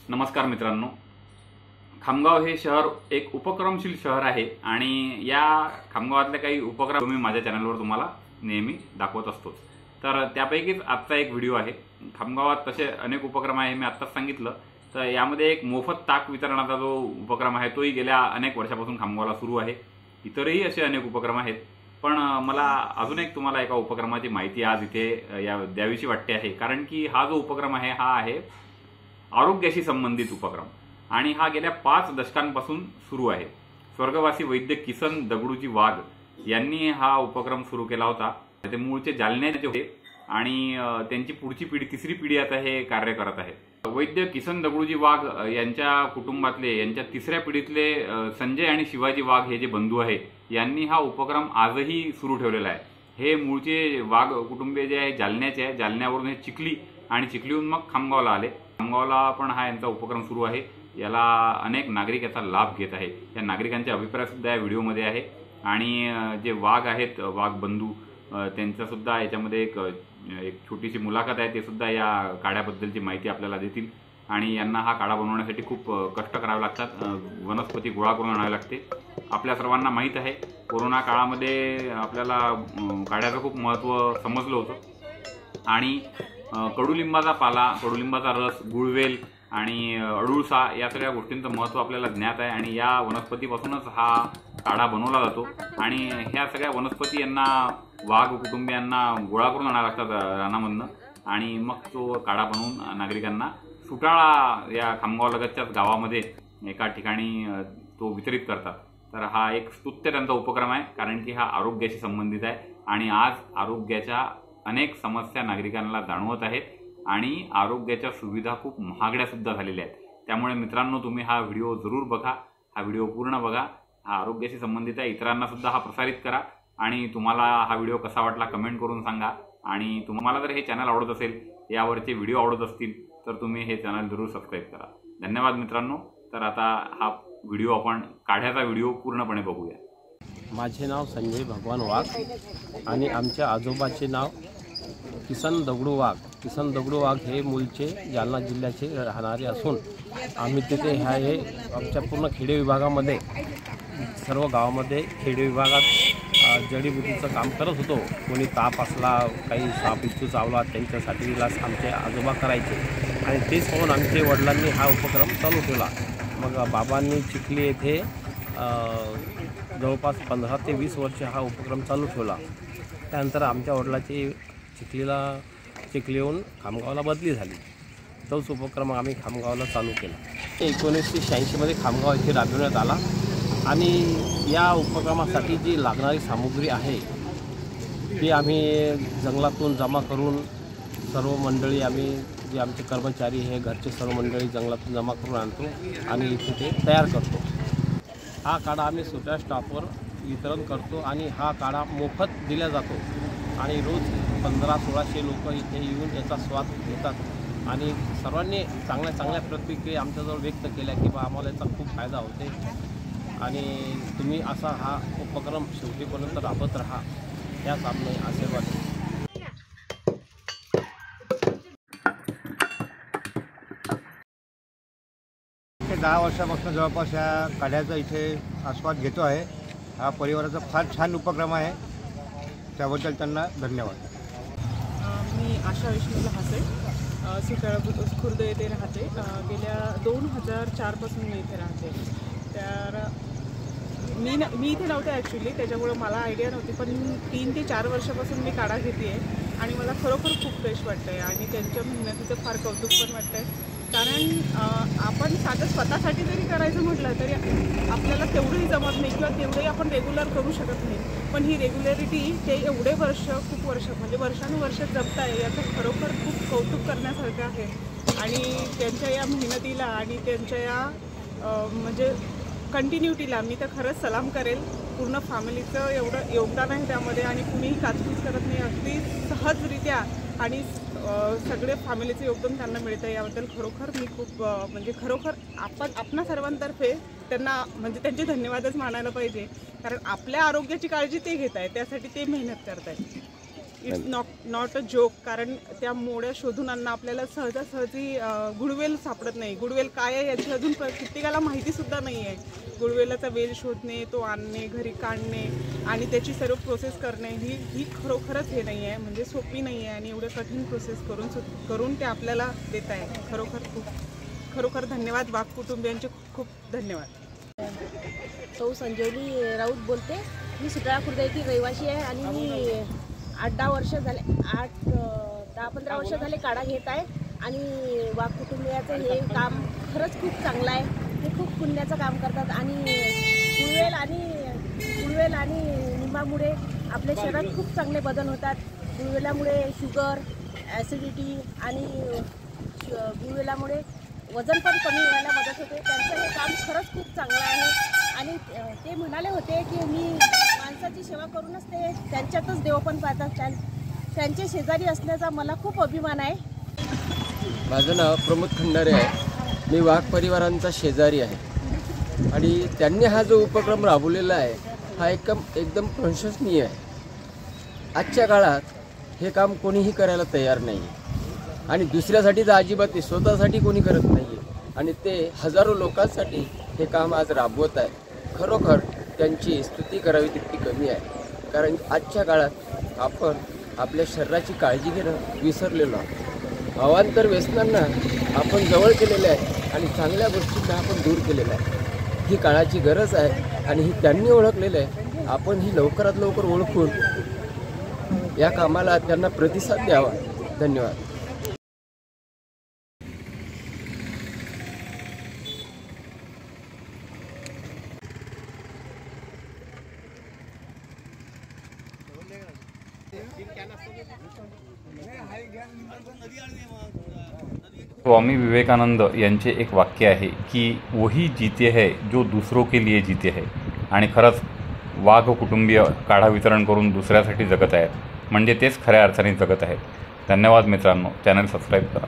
नमस्कार मित्रांनो, खामगाव हे शहर एक उपक्रमशील शहर आहे आणि या खामगावातले काही उपक्रम मी माझ्या चॅनलवर तुम्हाला नेहमी दाखवत असतो। तर त्यापैकीच आजचा एक व्हिडिओ आहे। खामगावात तसे अनेक उपक्रम आहे, मी आत्ताच सांगितलं। तर यामध्ये एक मोफत ताक वितरणाचा जो उपक्रम आहे तोही गेल्या अनेक वर्षापासून खामगावला सुरू आहे। इतरही असे अनेक उपक्रम आहेत, पण मला अजून एक तुम्हाला एका उपक्रमाची माहिती आज इथे द्यावीशी वाटते आहे, कारण की हा जो उपक्रम आहे हा आहे आरोग्याशी संबंधित उपक्रम आणि हा गेल्या 5 दशकांपासून सुरू आहे। स्वर्गवासी वैद्य किसन दगडूजी वाघ यांनी हा उपक्रम सुरू केला होता। ते मूळचे जालन्याचे होते आणि त्यांची पुढची पिढी, तिसरी पिढी आता हे कार्य करत आहे। वैद्य किसन दगडूजी वाघ यांच्या कुटुंबातले, यांच्या तिसऱ्या पिढीतले संजय आणि शिवाजी वाघ हे जे बंधू आहे यांनी हा उपक्रम आजही सुरू ठेवलेला आहे। हे मूळचे वाघ कुटुंबीय जे आहे जालन्याचे आहे, जालन्यावरून हे चिखली आणि चिखलीहून मग खामगावला आले। खामगावला पण हा यांचा उपक्रम सुरू आहे। याला अनेक नागरिक याचा लाभ घेत आहे। या नागरिकांचे अभिप्राय सुद्धा या व्हिडिओमध्ये आहे आणि जे वाघ आहेत, वाघ बंधू, त्यांचा सुद्धा याच्यामध्ये एक छोटीशी मुलाखत आहे। ते सुद्धा या काड्याबद्दलची माहिती आपल्याला देतील आणि यांना हा काढा बनवण्यासाठी खूप कष्ट करावे लागतात, वनस्पती गोळा करून आणावे लागते। आपल्या सर्वांना माहीत आहे, कोरोना काळामध्ये आपल्याला काड्याचं खूप महत्त्व समजलं होतं आणि कडुलिंबाचा पाला, कडुलिंबाचा रस, गुळवेल आणि अडुळसा या सगळ्या गोष्टींचं महत्त्व आपल्याला ज्ञात आहे आणि या वनस्पतीपासूनच हा काढा बनवला जातो आणि ह्या सगळ्या वनस्पती यांना, वाघ कुटुंबियांना गोळा करून आणायला लागतात रानामधनं आणि मग तो काढा बनवून नागरिकांना सुटाळा या खामगावलगतच्याच गावामध्ये एका ठिकाणी तो वितरित करतात। तर हा एक स्तुत्य त्यांचा उपक्रम आहे, कारण की हा आरोग्याशी संबंधित आहे आणि आज आरोग्याच्या अनेक समस्या नागरिकांना जाणवत आहेत आणि आरोग्याच्या सुविधा खूप महागड्या सुद्धा झालेल्या आहेत। त्यामुळे मित्रांनो, तुम्ही हा व्हिडिओ जरूर बघा, हा व्हिडिओ पूर्ण बघा। हा आरोग्याशी संबंधित आहे, इतरांना सुद्धा हा प्रसारित करा आणि तुम्हाला हा व्हिडिओ कसा वाटला कमेंट करून सांगा। आणि तुम्हाला जर हे चॅनल आवडत असेल, यावरचे व्हिडिओ आवडत असतील तर तुम्ही हे चॅनल जरूर सबस्क्राईब करा। धन्यवाद मित्रांनो। तर आता हा व्हिडिओ आपण काढ्याचा व्हिडिओ पूर्णपणे बघूया। माझे नाव संजय भगवान वाघ आणि आमच्या आजोबाचे नाव किसन दगडू वाघ। किसन दगडू वाघ हे मूळचे जालना जिल्ह्याचे राहणारे असून आम्ही तिथे हे आमच्या पूर्ण खेडे विभागामध्ये, सर्व गावामध्ये खेडे विभागात जडीबुटीचं काम करत होतो। कोणी ताप असला, काही साप बिच्छू चावला, त्यांच्यासाठी इलाज आमचे आजोबा करायचे आणि तेच पाहून आमच्या वडिलांनी हा उपक्रम चालू केला। मग बाबांनी चिखली येथे जवळपास 15 ते 20 वर्ष हा उपक्रम चालू ठेवला। त्यानंतर आमच्या वडिलाची चिखलीहून खामगावला बदली झाली। तोच उपक्रम आम्ही खामगावला चालू केला। 1986 खामगाव येथे राबविण्यात आला आणि या उपक्रमासाठी जी लागणारी सामुग्री आहे ती आम्ही जंगलातून जमा करून सर्व मंडळी, आम्ही जे आमचे कर्मचारी हे घरचे सर्व मंडळी जंगलातून जमा करून आणतो आणि इथे ते तयार करतो। हा काढा आम्ही सुट्या स्टॉपवर वितरण करतो आणि हा काढा मोफत दिला जातो आणि रोज 1500-1600 लोक इथे येऊन याचा स्वाद घेतात आणि सर्वांनी चांगल्या प्रतिक्रिया आमच्याजवळ व्यक्त केल्या की बा आम्हाला याचा खूप फायदा होते आणि तुम्ही असा हा उपक्रम शेवटीपर्यंत राबत राहा, याच आम्ही आशीर्वाद देतो। 10 वर्षापासून जवळपास या काढ्याचा इथे आस्वाद घेतो आहे। हा परिवाराचा फार छान उपक्रम आहे, त्याबद्दल त्यांना धन्यवाद। मी आशा विष्णू हासे, सुटाळा खुर्द येथे राहते। गेल्या 2004 पासून मी इथे राहते। तर मी इथे नव्हते ॲक्च्युली, त्याच्यामुळं मला आयडिया नव्हती, पण 3 ते 4 वर्षापासून मी काढा घेते आहे आणि मला खरोखर खूप फ्रेश वाटतं आहे आणि त्यांच्या मेहनतीचं फार कौतुक पण वाटतं आहे। कारण आपण साधं स्वतःसाठी जरी करायचं म्हटलं तरी आपल्याला तेवढंही जमत नाही किंवा तेवढंही आपण रेग्युलर करू शकत नाही, पण ही रेग्युलॅरिटी ते एवढे वर्ष, खूप वर्ष म्हणजे वर्षानुवर्ष जगत आहे, याचं खरोखर खूप कौतुक करण्यासारखं आहे। आणि त्यांच्या या मेहनतीला आणि त्यांच्या या म्हणजे कंटिन्युटीला मी तर खरंच सलाम करेल। पूर्ण फॅमिलीचं एवढं योगदान आहे त्यामध्ये आणि कुणीही काचकूच करत नाही, अगदी सहजरित्या आणि सगळे फॅमिलीचं योगदान त्यांना मिळतं। याबद्दल खरोखर मी खूप म्हणजे खरोखर आपणा सर्वांतर्फे त्यांना म्हणजे त्यांचे धन्यवादच मानायला पाहिजे, कारण आपल्या आरोग्याची काळजी ते घेत आहेत, त्यासाठी ते मेहनत करत आहेत। It's not a joke. कारण त्या मोड्या शोधून आणणं आपल्याला सहजासहजी गुडवेल सापडत नाही. गुडवेल काय आहे याची अजून कित्येकाला माहितीसुद्धा नाही आहे. गुडवेलाचा वेल शोधणे, तो आणणे, घरी काढणे आणि त्याची सर्व प्रोसेस करणे ही खरोखरच हे नाही आहे, म्हणजे सोपी नाही आहे. आणि एवढं कठीण प्रोसेस करून ते आपल्याला देत आहे. खरोखर धन्यवाद. वाघ कुटुंबियांचे खूप धन्यवाद. सौ संजीवनी राऊत बोलते. मी सुटाळा खुर्द येथील रहिवासी आहे आणि मी 8-10 वर्ष झाले 10-15 वर्ष झाले काढा घेत आहे. आणि वाघ कुटुंबियाचं हे काम खरंच खूप चांगलं आहे. ते खूप पुण्याचं काम करतात आणि गुळवेल आणि निंबामुळे आपल्या शरीरात खूप चांगले बदल होतात. गुळवेलामुळे शुगर, ॲसिडिटी आणि गुळवेलामुळे वजन पण कमी व्हायला मदत होते. त्यांचं हे काम खरंच खूप चांगलं आहे. आणि ते म्हणाले होते की मी माणसाची सेवा करूनच ते त्यांच्यातच देव पण पाहतात. त्यांचे शेजारी असण्याचा मला खूप अभिमान आहे. माझं नाव प्रमोद खंडारे आहे. मी वाघ परिवारांचा शेजारी आहे आणि त्यांनी हा जो उपक्रम राबवलेला आहे हा एकदम प्रशंसनीय आहे. आजच्या काळात हे काम कोणीही करायला तयार नाही आहे आणि दुसऱ्यासाठी तर अजिबात नाही, स्वतःसाठी कोणी करत नाही आहे आणि ते हजारो लोकांसाठी हे काम आज राबवत आहे. खरोखर त्यांची स्तुती करावी तितकी कमी आहे. कारण आजच्या काळात आपण आपल्या शरीराची काळजी घेणं विसरलेलो आहोत. अवांतर व्यसनांना आपण जवळ केलेलं आहे आणि चांगल्या गोष्टींना आपण दूर केलेलं आहे. ही काळाची गरज आहे आणि ही त्यांनी ओळखलेलं आहे. आपण ही लवकरात लवकर ओळखून या कामाला त्यांना प्रतिसाद द्यावा. धन्यवाद. स्वामी विवेकानंद यांचे एक वाक्य आहे की वही जीते है जो दूसरों के लिए जीते है. आणि खरंच वाघ कुटुंबीय काढा वितरण करून दुसऱ्यासाठी जगत आहेत, म्हणजे तेच खऱ्या अर्थाने जगत आहेत. धन्यवाद मित्रांनो. चॅनल सबस्क्राईब करा.